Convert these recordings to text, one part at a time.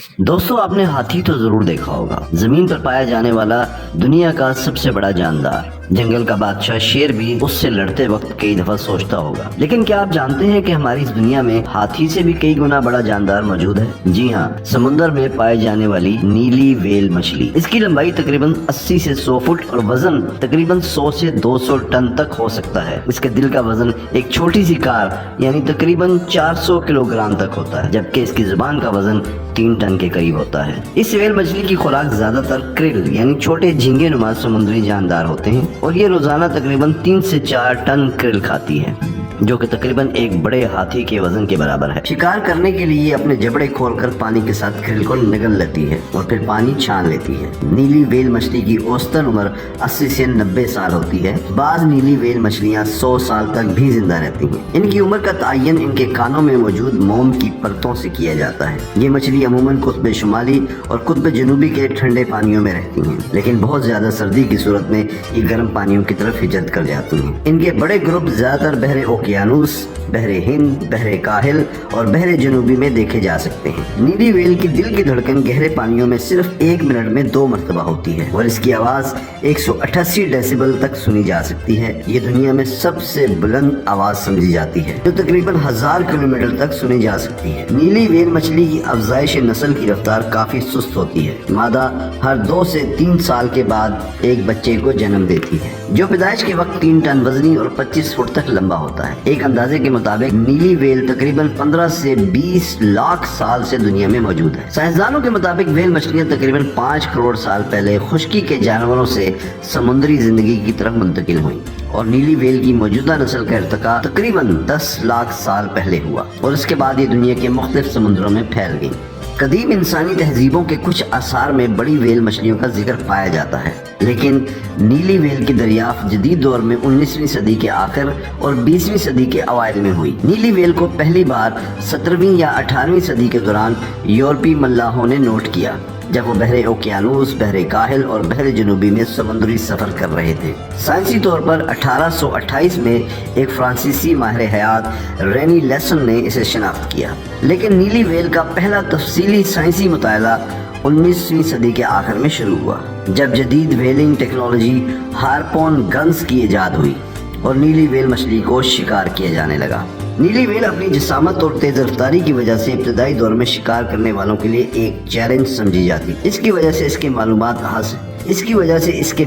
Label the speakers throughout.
Speaker 1: دوستو آپ نے ہاتھی تو ضرور دیکھا ہوگا، زمین پر پایا جانے والا دنیا کا سب سے بڑا جاندار۔ جنگل کا بادشاہ شیر بھی اس سے لڑتے وقت کئی دفعہ سوچتا ہوگا، لیکن کیا آپ جانتے ہیں کہ ہماری اس دنیا میں ہاتھی سے بھی کئی گنا بڑا جاندار موجود ہے؟ جی ہاں، سمندر میں پائے جانے والی نیلی ویل مچھلی۔ اس کی لمبائی تقریباً 80 سے 100 فٹ اور وزن تقریباً 100 سے 200 ٹن تک ہو سکتا ہے۔ اس کے دل کا وزن ایک چھوٹی سی کار یعنی تقریباً 400 کلو گرام تک ہوتا ہے، جبکہ اس کی زبان کا وزن 3 ٹن کے قریب ہوتا ہے۔ اس ویل مچھلی کی خوراک زیادہ تر کرل یعنی چھوٹے جھینگے نما سمندری جاندار ہوتے ہیں، اور یہ روزانہ تقریباً 3 سے 4 ٹن کرل کھاتی ہے، جو کہ تقریباً ایک بڑے ہاتھی کے وزن کے برابر ہے۔ شکار کرنے کے لیے یہ اپنے جبڑے کھول کر پانی کے ساتھ کرل کو نگل لیتی ہے اور پھر پانی چھان لیتی ہے۔ نیلی ویل مچھلی کی اوسطن عمر 80 سے 90 سال ہوتی ہے۔ بعض نیلی ویل مچھلیاں 100 سال تک بھی زندہ رہتی ہیں۔ ان کی عمر کا تعین ان کے کانوں میں موجود موم کی پرتوں سے کیا جاتا ہے۔ یہ مچھلی عموماً قطب شمالی اور قطب جنوبی کے ٹھنڈے پانیوں میں رہتی ہیں، لیکن بہت زیادہ سردی کی صورت میں یہ گرم پانیوں کی طرف ہجرت کر جاتی ہیں۔ ان کے بڑے گروپ زیادہ تر بحر اوقیانوس، بحر ہند، بحر کاہل اور بحر جنوبی میں دیکھے جا سکتے ہیں۔ نیلی ویل کی دل کی دھڑکن گہرے پانیوں میں صرف 1 منٹ میں 2 مرتبہ ہوتی ہے، اور اس کی آواز 188 ڈیسیبل تک سنی جا سکتی ہے۔ یہ دنیا میں سب سے بلند آواز سمجھی جاتی ہے، جو تقریباً 1000 کلومیٹر تک سنی جا سکتی ہے۔ نیلی ویل مچھلی کی افزائش نسل کی رفتار کافی سست ہوتی ہے۔ مادہ ہر 2 سے 3 سال کے بعد ایک بچے کو جنم دیتی ہے، جو پیدائش کے وقت 3 ٹن وزنی اور 25 فٹ تک لمبا ہوتا ہے۔ ایک اندازے کے مطابق نیلی ویل تقریباً 15 سے 20 لاکھ سال سے دنیا میں موجود ہے۔ سائنسدانوں کے مطابق ویل مچھلیاں تقریباً 5 کروڑ سال پہلے خشکی کے جانوروں سے سمندری زندگی کی طرف منتقل ہوئیں، اور نیلی ویل کی موجودہ نسل کا ارتقاء تقریباً 10 لاکھ سال پہلے ہوا، اور اس کے بعد یہ دنیا کے مختلف سمندروں میں پھیل گئی۔ قدیم انسانی تہذیبوں کے کچھ آثار میں بڑی ویل مچھلیوں کا ذکر پایا جاتا ہے، لیکن نیلی ویل کی دریافت جدید دور میں 19ویں صدی کے آخر اور 20ویں صدی کے اوائل میں ہوئی۔ نیلی ویل کو پہلی بار 17ویں یا 18ویں صدی کے دوران یورپی ملاحوں نے نوٹ کیا، جب وہ بحر اوقیانوس، بحر کاہل اور بحر جنوبی میں سمندری سفر کر رہے تھے۔ سائنسی طور پر 1828 میں ایک فرانسیسی ماہر حیات رینی لیسن نے اسے شناخت کیا، لیکن نیلی ویل کا پہلا تفصیلی سائنسی مطالعہ 19ویں صدی کے آخر میں شروع ہوا، جب جدید ویلنگ ٹیکنالوجی ہارپون گنز کی ایجاد ہوئی اور نیلی ویل مچھلی کو شکار کیا جانے لگا۔ نیلی ویل اپنی جسامت اور تیز رفتاری کی وجہ سے ابتدائی دور میں شکار کرنے والوں کے لیے ایک چیلنج سمجھی جاتی، اس کی وجہ سے اس کے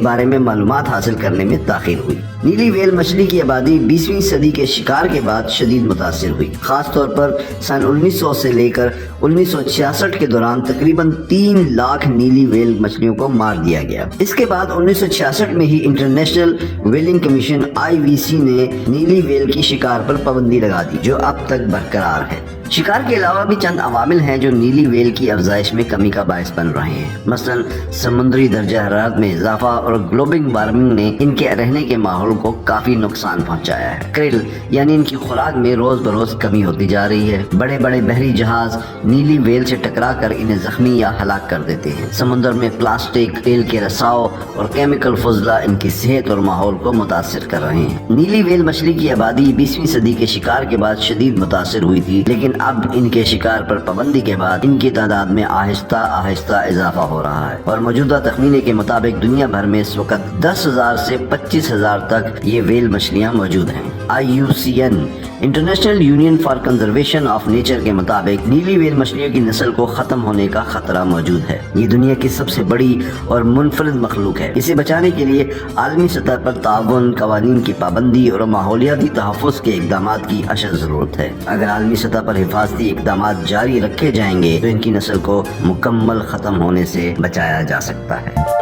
Speaker 1: بارے میں معلومات حاصل کرنے میں تاخیر ہوئی۔ نیلی ویل مچھلی کی آبادی 20ویں صدی کے شکار کے بعد شدید متاثر ہوئی، خاص طور پر سن 1900 سے لے کر 1966 کے دوران تقریباً 3 لاکھ نیلی ویل مچھلیوں کو مار دیا گیا۔ اس کے بعد 1966 میں ہی انٹرنیشنل ویلنگ کمیشن IWC نے نیلی ویل کی شکار پر پابندی لگا دی، جو اب تک برقرار ہے۔ شکار کے علاوہ بھی چند عوامل ہیں جو نیلی ویل کی افزائش میں کمی کا باعث بن رہے ہیں۔ مثلاً سمندری درجہ حرارت میں اضافہ اور گلوبل وارمنگ نے ان کے رہنے کے ماحول کو کافی نقصان پہنچایا ہے۔ کرل یعنی ان کی خوراک میں روز بروز کمی ہوتی جا رہی ہے۔ بڑے بڑے بحری جہاز نیلی ویل سے ٹکرا کر انہیں زخمی یا ہلاک کر دیتے ہیں۔ سمندر میں پلاسٹک، تیل کے رساؤ اور کیمیکل فضلہ ان کی صحت اور ماحول کو متاثر کر رہے ہیں۔ نیلی ویل مچھلی کی آبادی 20ویں صدی کے شکار کے بعد شدید متاثر ہوئی تھی، لیکن اب ان کے شکار پر پابندی کے بعد ان کی تعداد میں آہستہ آہستہ اضافہ ہو رہا ہے، اور موجودہ تخمینے کے مطابق دنیا بھر میں اس وقت 10,000 سے 25,000 تک یہ ویل مچھلیاں موجود ہیں۔ IUCN international union for conservation of nature کے مطابق نیلی ویل مچھلیوں کی نسل کو ختم ہونے کا خطرہ موجود ہے۔ یہ دنیا کی سب سے بڑی اور منفرد مخلوق ہے۔ اسے بچانے کے لیے عالمی سطح پر تعاون، قوانین کی پابندی اور ماحولیاتی تحفظ کے اقدامات کی اشد ضرورت ہے۔ اگر عالمی سطح پر حفاظتی اقدامات جاری رکھے جائیں گے تو ان کی نسل کو مکمل ختم ہونے سے بچایا جا سکتا ہے۔